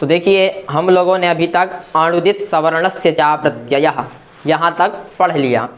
तो देखिए हम लोगों ने अभी तक अणुदित सवर्णस्य चा प्रत्ययः यहाँ तक पढ़ लिया।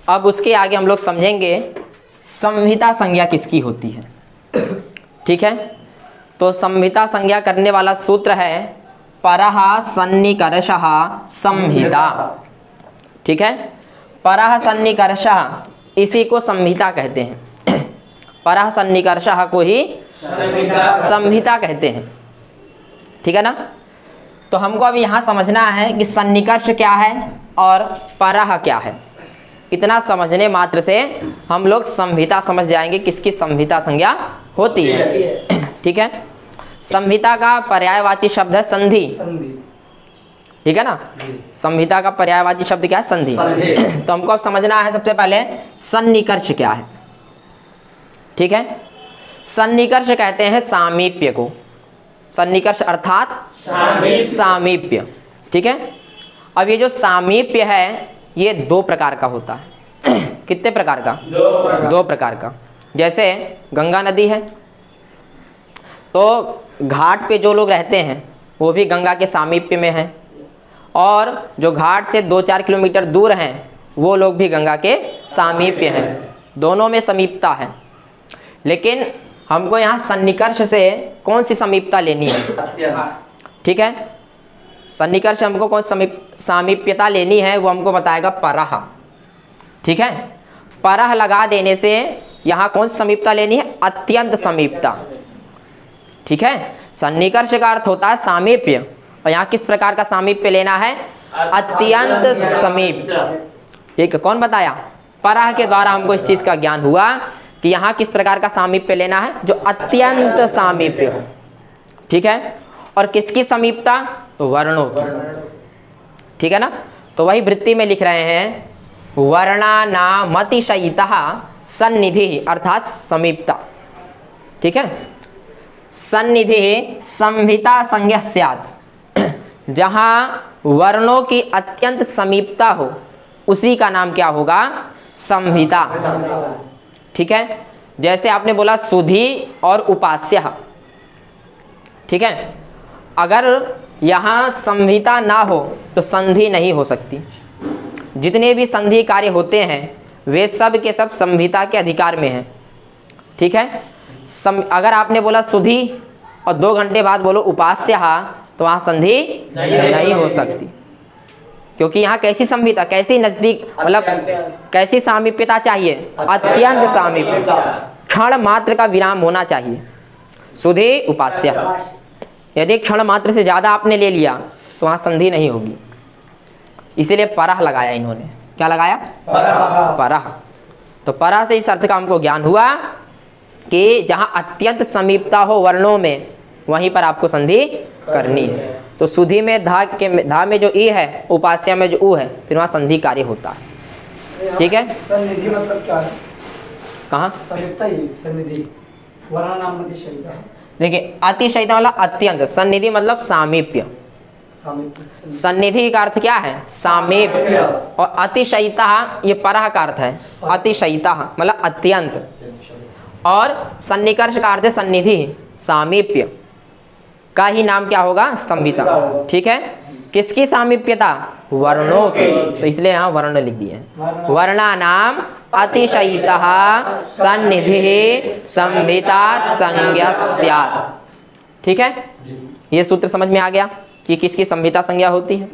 अब उसके आगे हम लोग समझेंगे संहिता संज्ञा किसकी होती है। ठीक है, तो संहिता संज्ञा करने वाला सूत्र है परः सन्निकर्षः संहिता। ठीक है, परः सन्निकर्षः इसी को संहिता कहते हैं। परः सन्निकर्षः को ही संहिता कहते हैं। ठीक है ना। तो हमको अब यहाँ समझना है कि सन्निकर्ष क्या है और परः क्या है। इतना समझने मात्र से हम लोग संहिता समझ जाएंगे किसकी संहिता संज्ञा होती है। ठीक है, संहिता का पर्यायवाची शब्द है संधि। ठीक है ना, संहिता का पर्यायवाची शब्द क्या है? संधि। तो हमको अब समझना है सबसे पहले सन्निकर्ष क्या है। ठीक है, सन्निकर्ष कहते हैं सामीप्य को। सन्निकर्ष अर्थात सामीप्य। ठीक है, अब ये जो सामीप्य है ये दो प्रकार का होता है। कितने प्रकार का? दो प्रकार का। जैसे गंगा नदी है तो घाट पे जो लोग रहते हैं वो भी गंगा के सामीप्य में हैं, और जो घाट से 2-4 किलोमीटर दूर हैं वो लोग भी गंगा के सामीप्य हैं। दोनों में समीपता है, लेकिन हमको यहाँ सन्निकर्ष से कौन सी समीपता लेनी है? ठीक है, सन्निकर्ष हमको कौन सामीप्यता लेनी है वो हमको बताएगा परः। ठीक है, परः लगा देने से यहाँ कौन सी समीपता लेनी है? अत्यंत समीपता। ठीक है, सन्निकर्ष का अर्थ होता है सामीप्य, और यहाँ किस प्रकार का सामीप्य लेना है? अत्यंत समीप। ठीक है, कौन बताया? परः के द्वारा हमको इस चीज का ज्ञान हुआ कि यहाँ किस प्रकार का सामीप्य लेना है? जो अत्यंत सामीप्य हो। ठीक है, और किसकी समीपता? वर्णों की। ठीक है ना, तो वही वृत्ति में लिख रहे हैं वर्णानामतिशयितः सन्निधि अर्थात समीपता। ठीक है, सन्निधि संहिता संज्ञा स्यात्। जहाँ वर्णों की अत्यंत समीपता हो उसी का नाम क्या होगा? संहिता। ठीक है, जैसे आपने बोला सुधि और उपास्यः। ठीक है, अगर यहाँ संहिता ना हो तो संधि नहीं हो सकती। जितने भी संधि कार्य होते हैं वे सब के सब संहिता के अधिकार में हैं। ठीक है, अगर आपने बोला सुधि और 2 घंटे बाद बोलो उपास्यः तो वहाँ संधि नहीं हो सकती, क्योंकि यहाँ कैसी संहिता, कैसी नजदीक, मतलब कैसी सामीप्यता चाहिए? अत्यंत सामीप्य, क्षण मात्र का विराम होना चाहिए। सुधि उपास्यः, यदि क्षण मात्र से ज्यादा आपने ले लिया तो वहाँ संधि नहीं होगी, इसीलिए परः लगाया इन्होंने। क्या लगाया? परः। तो परः से इस अर्थ का हमको ज्ञान हुआ कि जहाँ अत्यंत समीपता हो वर्णों में वहीं पर आपको संधि करनी है। तो सुधि में धा में जो ई है, उपास्य में जो ऊ है, फिर वहाँ संधि कार्य होता है। ठीक है, सन्निधि मतलब क्या है? कहाँ? समीपता ही सन्निधि। वर्णानामतिशयितः, देखिए अतिशयिता वाला अत्यंत, सन्निधि मतलब सामीप्य। सन्निधि का अर्थ क्या है? सामीप्य। और अतिशयिता ये परः का अर्थ है। अतिशयिता मतलब अत्यंत, और सन्निकर्ष का अर्थ है सन्निधि, सामीप्य का ही नाम क्या होगा? संहिता। ठीक है, किसकी सामीप्यता? वर्णों की, तो इसलिए यहाँ वर्ण लिख दिए। वर्णानाम अतिशयितः सन्निधि संहिता संज्ञा स्यात्। ठीक है, ये सूत्र समझ में आ गया कि किसकी संहिता संज्ञा होती है।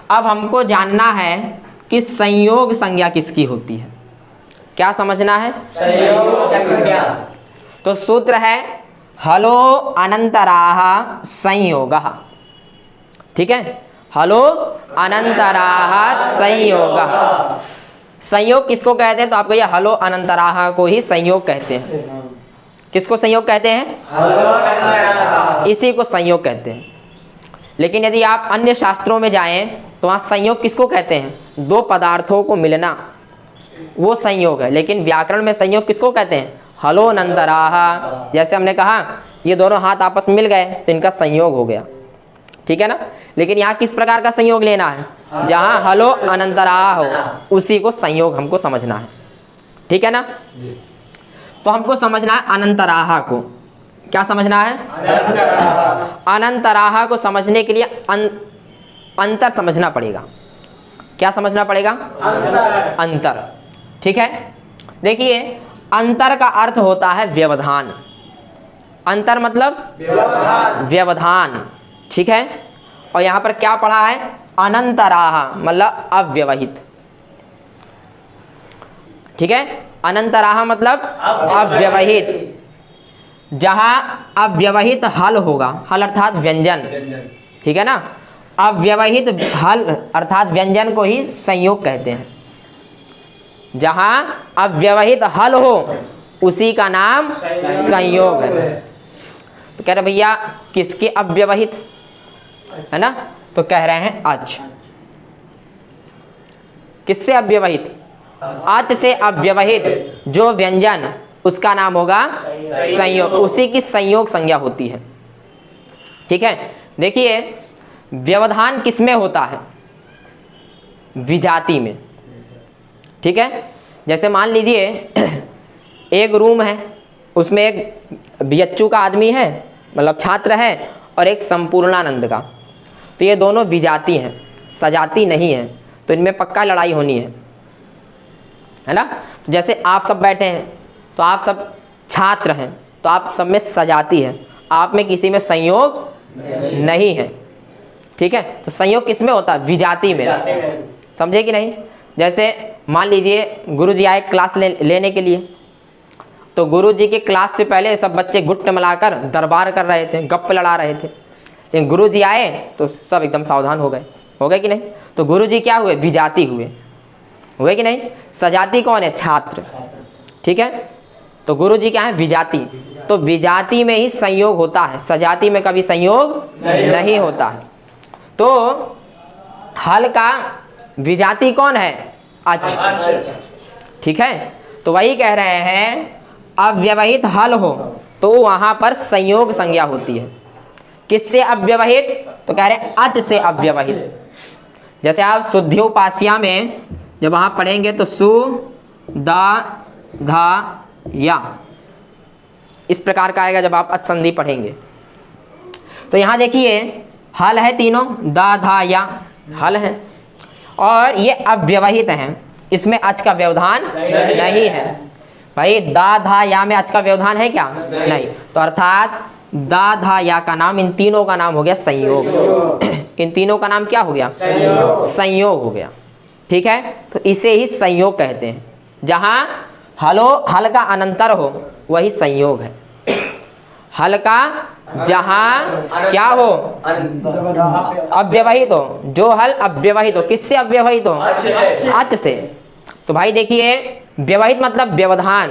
अब हमको जानना है कि संयोग संज्ञा किसकी होती है। क्या समझना है? संयोग संज्ञा। तो सूत्र है हलो अनंतराः संयोगः। ठीक है, हलो अनंतराः संयोगः। संयोग किसको कहते हैं? तो आपको ये हलो अनंतराः को ही संयोग कहते हैं। किसको संयोग कहते हैं? इसी को संयोग कहते हैं। लेकिन यदि आप अन्य शास्त्रों में जाएं तो वहाँ संयोग किसको कहते हैं? 2 पदार्थों को मिलना, वो संयोग है। लेकिन व्याकरण में संयोग किसको कहते हैं? हलोनंतराः। जैसे हमने कहा ये दोनों हाथ आपस में मिल गए तो इनका संयोग हो गया। ठीक है ना, लेकिन यहाँ किस प्रकार का संयोग लेना है? जहाँ हलो अनंतराः हो उसी को संयोग हमको समझना है। ठीक है ना, तो हमको समझना है अनंतराः को। क्या समझना है? अनंतराह को समझने के लिए अंतर समझना पड़ेगा। क्या समझना पड़ेगा? अंतर। ठीक है, देखिए अंतर का अर्थ होता है व्यवधान। अंतर मतलब व्यवधान। ठीक है, और यहां पर क्या पढ़ा है? अनंतराह मतलब अव्यवहित। ठीक है, अनंतराह मतलब अव्यवहित। जहां अव्यवहित हल होगा, हल अर्थात व्यंजन, ठीक है ना, अव्यवहित हल अर्थात व्यंजन को ही संयोग कहते हैं। जहां अव्यवहित हल हो उसी का नाम संयोग है। तो कह रहे भैया किसके अव्यवहित, है ना, तो कह रहे हैं अच। किससे अव्यवहित? अच से अव्यवहित जो व्यंजन, उसका नाम होगा संयोग, उसी की संयोग संज्ञा होती है। ठीक है, देखिए व्यवधान किसमें होता है? विजाति में। ठीक है, जैसे मान लीजिए एक रूम है, उसमें एक बीएचयू का आदमी है, मतलब छात्र है, और एक संपूर्णानंद का। तो ये दोनों विजाति हैं, सजाति नहीं है, तो इनमें पक्का लड़ाई होनी है ना। तो जैसे आप सब बैठे हैं, तो आप सब छात्र हैं, तो आप सब में सजाति है, आप में किसी में संयोग नहीं है। ठीक है, तो संयोग किस में होता है? विजाति में। समझे कि नहीं? जैसे मान लीजिए गुरुजी आए क्लास लेने के लिए, तो गुरुजी के क्लास से पहले सब बच्चे गुट्ट मिलाकर दरबार कर रहे थे, गप्प लड़ा रहे थे। लेकिन गुरुजी आए तो सब एकदम सावधान हो गए कि नहीं? तो गुरुजी क्या हुए? विजाति हुए कि नहीं? सजाति कौन है? छात्र। ठीक है, तो गुरुजी क्या है? विजाति। तो विजाति में ही संयोग होता है, सजाति में कभी संयोग नहीं होता है। तो हल का विजाति कौन है? अच। ठीक है, तो वही कह रहे हैं अव्यवहित हल हो तो वहां पर संयोग संज्ञा होती है। किससे अव्यवहित? तो कह रहे हैं अच से अव्यवहित। जैसे आप शुद्ध्योपास्या में जब वहां पढ़ेंगे तो सु दा धा या इस प्रकार का आएगा जब आप अच संधि पढ़ेंगे। तो यहां देखिए हल है तीनों, दा धा या हल है, और ये अव्यवहित हैं, इसमें अच का व्यवधान नहीं है। भाई दा धा या में अच का व्यवधान है क्या? नहीं। तो अर्थात दा धा या का नाम, इन तीनों का नाम हो गया संयोग। इन तीनों का नाम क्या हो गया? संयोग हो गया। ठीक है, तो इसे ही संयोग कहते हैं। जहां हल का अनंतर हो वही संयोग है। हल का जहां क्या हो? अव्यवहित हो। जो हल अव्यवहित हो, किससे अव्यवहित हो? अच से। तो भाई देखिए व्यवहित मतलब व्यवधान,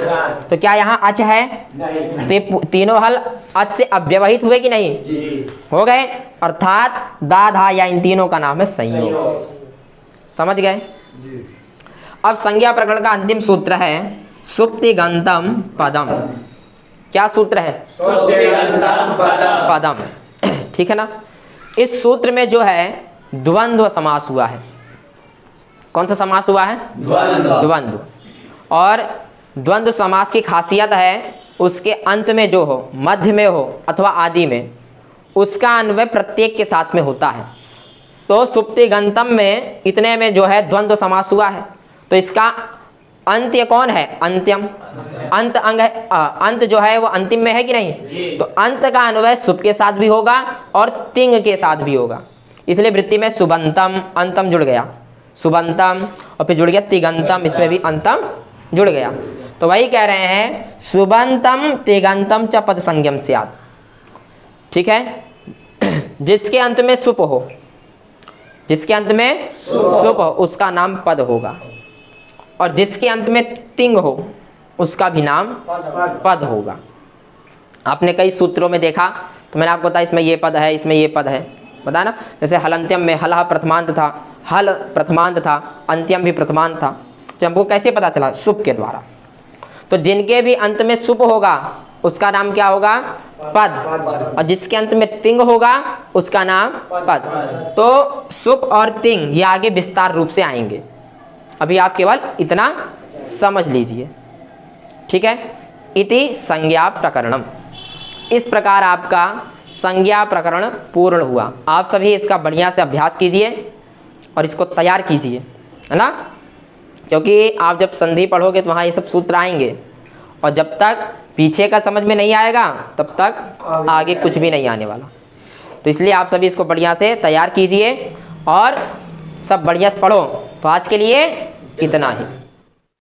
तो क्या यहाँ अच है? तो ये तीनों हल अच से अव्यवहित हुए कि नहीं? हो गए। अर्थात दा धा या इन तीनों का नाम है संयोग। समझ गए? अब संज्ञा प्रकरण का अंतिम सूत्र है सुप्तिगंतम पदम। क्या सूत्र है? पदम। ठीक है ना। इस सूत्र में जो है द्वंद्व समास हुआ है। कौन सा समास हुआ है? द्वंद्व। और द्वंद्व समास की खासियत है उसके अंत में जो हो, मध्य में हो अथवा आदि में, उसका अन्वय प्रत्येक के साथ में होता है। तो सुप्तिगंतम में इतने में जो है द्वंद्व समास हुआ है, तो इसका अंत्य कौन है? अंत्यम। अंत अंग है, अंत जो है वो अंतिम में है कि नहीं? तो अंत का अन्वय सुप के साथ भी होगा और तिंग के साथ भी होगा। इसलिए वृत्ति में सुबंतम, अंतम जुड़ गया, सुबंतम, और फिर जुड़ गया तिगंतम, इसमें भी अंतम जुड़ गया। तो वही कह रहे हैं सुबंतम तिगंतम च पद संज्ञम स्यात्। ठीक है, जिसके अंत में सुप हो, जिसके अंत में सुप हो उसका नाम पद होगा, और जिसके अंत में तिंग हो उसका भी नाम पद होगा। आपने कई सूत्रों में देखा, तो मैंने आपको बताया इसमें ये पद है, इसमें ये पद है, बता ना। जैसे हलंत्यम में हलहा प्रथमांत था, हल प्रथमांत था, अंत्यम भी प्रथमांत था। तो हमको कैसे पता चला? सुप के द्वारा। तो जिनके भी अंत में सुप होगा उसका नाम क्या होगा? पद, और जिसके अंत में तिंग होगा उसका नाम पद। तो सुप और तिंग ये आगे विस्तार रूप से आएंगे, अभी आप केवल इतना समझ लीजिए। ठीक है, इति संज्ञा प्रकरणम। इस प्रकार आपका संज्ञा प्रकरण पूर्ण हुआ। आप सभी इसका बढ़िया से अभ्यास कीजिए और इसको तैयार कीजिए, है ना, क्योंकि आप जब संधि पढ़ोगे तो वहाँ ये सब सूत्र आएंगे, और जब तक पीछे का समझ में नहीं आएगा तब तक आगे कुछ भी नहीं आने वाला। तो इसलिए आप सभी इसको बढ़िया से तैयार कीजिए और सब बढ़िया से पढ़ो। तो आज के लिए इतना ही।